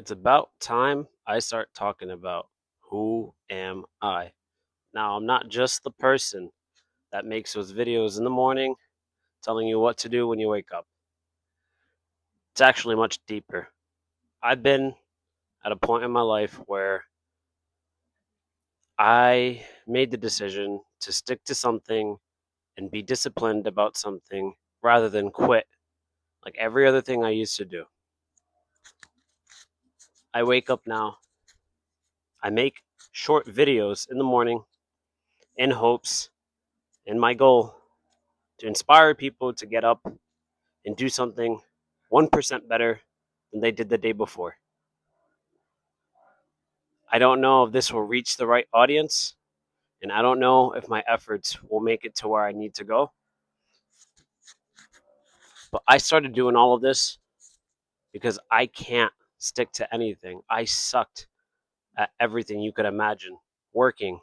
It's about time I start talking about who am I. Now, I'm not just the person that makes those videos in the morning telling you what to do when you wake up. It's actually much deeper. I've been at a point in my life where I made the decision to stick to something and be disciplined about something rather than quit like every other thing I used to do. I wake up now, I make short videos in the morning in hopes, in my goal to inspire people to get up and do something 1% better than they did the day before. I don't know if this will reach the right audience, and I don't know if my efforts will make it to where I need to go. But I started doing all of this because I can't stick to anything. I sucked at everything you could imagine. Working,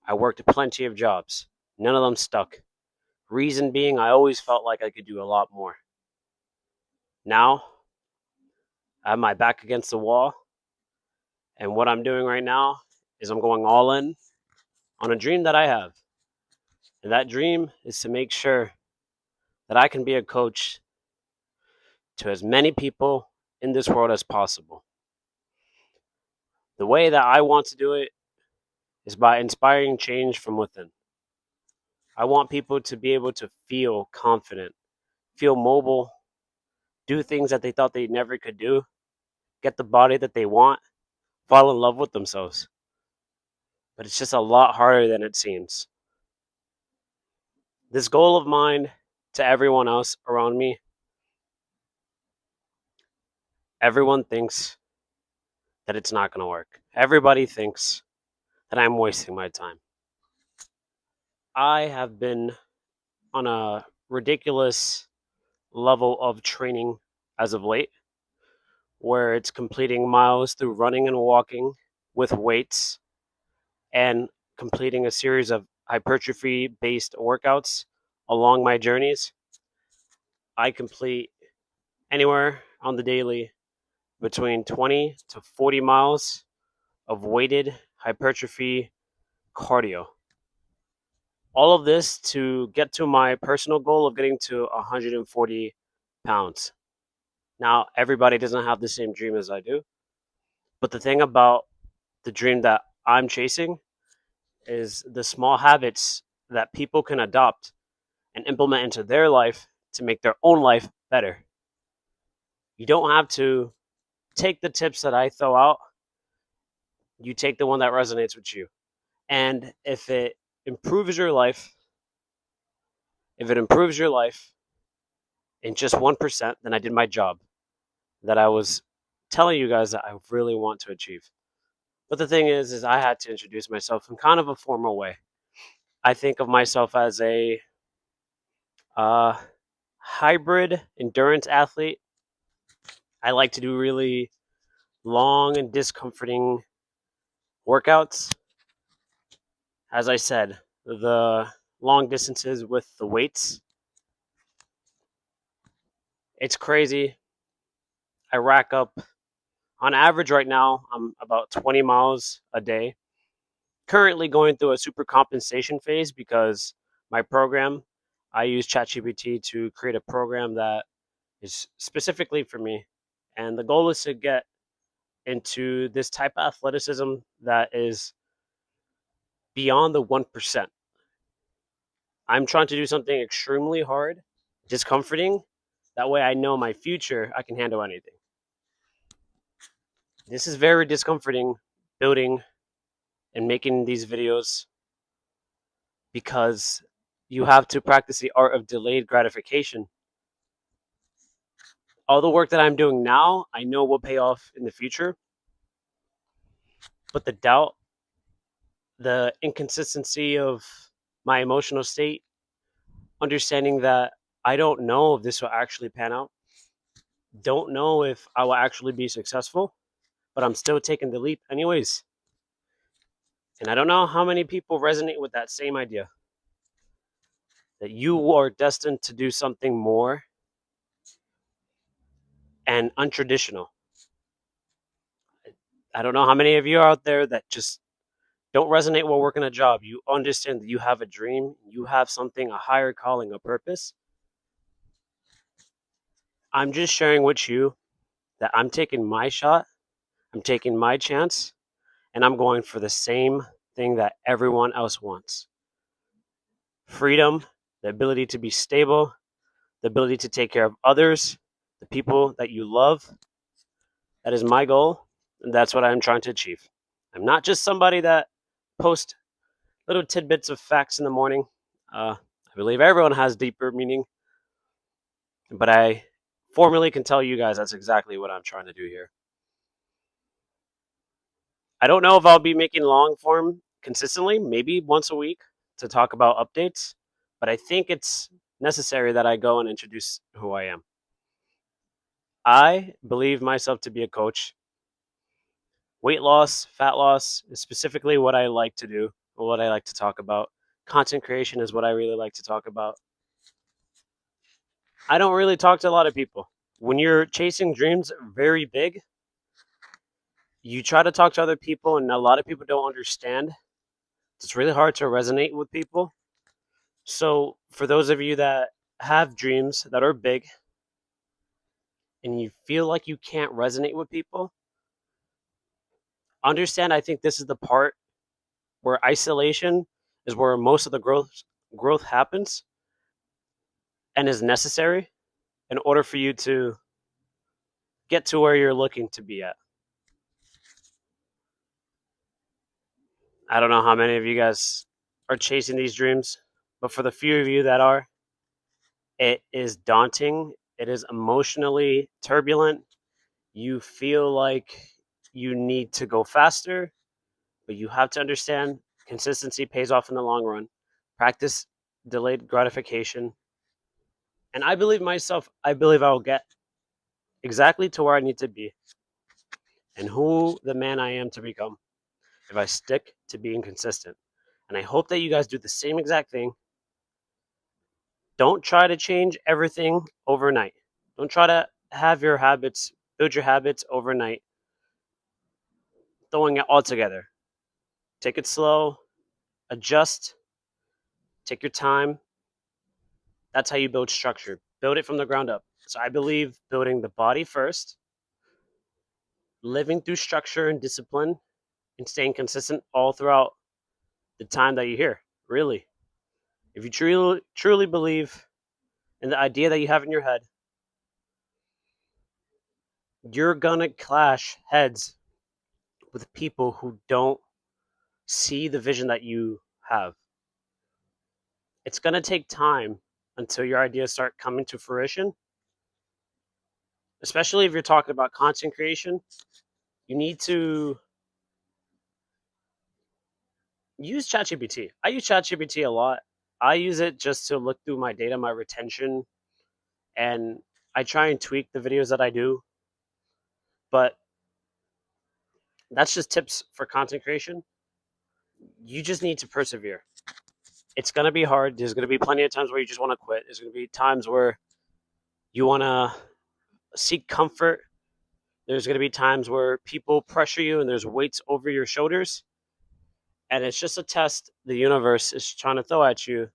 I worked plenty of jobs, none of them stuck. Reason being, I always felt like I could do a lot more. Now, I have my back against the wall, and what I'm doing right now is I'm going all in on a dream that I have. And that dream is to make sure that I can be a coach to as many people in this world as possible. The way that I want to do it is by inspiring change from within. I want people to be able to feel confident, feel mobile, do things that they thought they never could do, get the body that they want, fall in love with themselves. But it's just a lot harder than it seems. This goal of mine to everyone else around me, everyone thinks that it's not going to work. Everybody thinks that I'm wasting my time. I have been on a ridiculous level of training as of late, where it's completing miles through running and walking with weights and completing a series of hypertrophy based workouts along my journeys. I complete anywhere on the daily between 20 to 40 miles of weighted hypertrophy cardio. All of this to get to my personal goal of getting to 140 pounds. Now, everybody doesn't have the same dream as I do, but the thing about the dream that I'm chasing is the small habits that people can adopt and implement into their life to make their own life better. You don't have to take the tips that I throw out, you take the one that resonates with you. And improves your life, if it improves your life in just 1%, then I did my job that I was telling you guys that I really want to achieve. But the thing is I had to introduce myself in kind of a formal way. I think of myself as a uh, hybrid endurance athlete. I like to do really long and discomforting workouts. As I said, the long distances with the weights, it's crazy. I rack up, on average right now, I'm about 20 miles a day. Currently going through a super compensation phase because my program, I use ChatGPT to create a program that is specifically for me. And the goal is to get into this type of athleticism that is beyond the 1%. I'm trying to do something extremely hard, discomforting. That way I know my future, I can handle anything. This is very discomforting building and making these videos because you have to practice the art of delayed gratification. All the work that I'm doing now, I know will pay off in the future, but the doubt, the inconsistency of my emotional state, understanding that I don't know if this will actually pan out, don't know if I will actually be successful, but I'm still taking the leap anyways. And I don't know how many people resonate with that same idea that you are destined to do something more and untraditional. I don't know how many of you are out there that just don't resonate while working a job. You understand that you have a dream, you have something, a higher calling, a purpose. I'm just sharing with you that I'm taking my shot, I'm taking my chance, and I'm going for the same thing that everyone else wants: freedom, the ability to be stable, the ability to take care of others, the people that you love. That is my goal, and that's what I'm trying to achieve. I'm not just somebody that posts little tidbits of facts in the morning. I believe everyone has deeper meaning, but I formally can tell you guys that's exactly what I'm trying to do here. I don't know if I'll be making long form consistently, maybe once a week to talk about updates, but I think it's necessary that I go and introduce who I am. I believe myself to be a coach. Weight loss, fat loss is specifically what I like to do, or what I like to talk about. Content creation is what I really like to talk about. I don't really talk to a lot of people. When you're chasing dreams very big, you try to talk to other people, and a lot of people don't understand. It's really hard to resonate with people. So, for those of you that have dreams that are big and you feel like you can't resonate with people, understand I think this is the part where isolation is where most of the growth happens and is necessary in order for you to get to where you're looking to be at. I don't know how many of you guys are chasing these dreams, but for the few of you that are, it is daunting. It is emotionally turbulent. You feel like you need to go faster, but you have to understand consistency pays off in the long run. Practice delayed gratification. And I believe myself, I believe I will get exactly to where I need to be and who the man I am to become if I stick to being consistent. And I hope that you guys do the same exact thing. Don't try to change everything overnight. Don't try to build your habits overnight, throwing it all together. Take it slow, adjust, take your time. That's how you build structure. Build it from the ground up. So I believe building the body first, living through structure and discipline, and staying consistent all throughout the time that you're here. Really. If you truly believe in the idea that you have in your head, you're gonna clash heads with people who don't see the vision that you have. It's gonna take time until your ideas start coming to fruition, especially if you're talking about content creation. You need to use ChatGPT. I use ChatGPT a lot. I use it just to look through my data, my retention, and I try and tweak the videos that I do. But that's just tips for content creation. You just need to persevere. It's going to be hard. There's going to be plenty of times where you just want to quit. There's going to be times where you want to seek comfort. There's going to be times where people pressure you and there's weights over your shoulders. And it's just a test the universe is trying to throw at you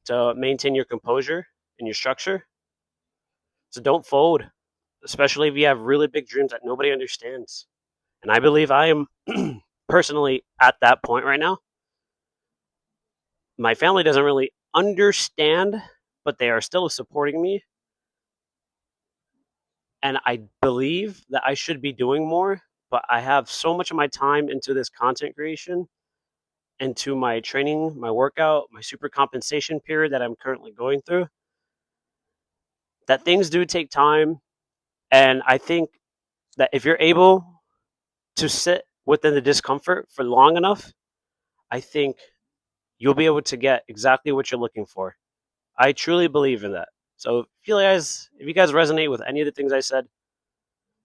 to maintain your composure and your structure. So don't fold, especially if you have really big dreams that nobody understands. And I believe I am personally at that point right now. My family doesn't really understand, but they are still supporting me. And I believe that I should be doing more, but I have so much of my time into this content creation, into my training, my workout, my super compensation period that I'm currently going through, that things do take time. And I think that if you're able to sit within the discomfort for long enough, I think you'll be able to get exactly what you're looking for. I truly believe in that. So if you guys resonate with any of the things I said,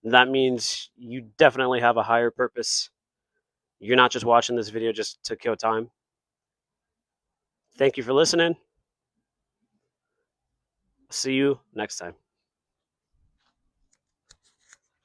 that means you definitely have a higher purpose. You're not just watching this video just to kill time. Thank you for listening. See you next time.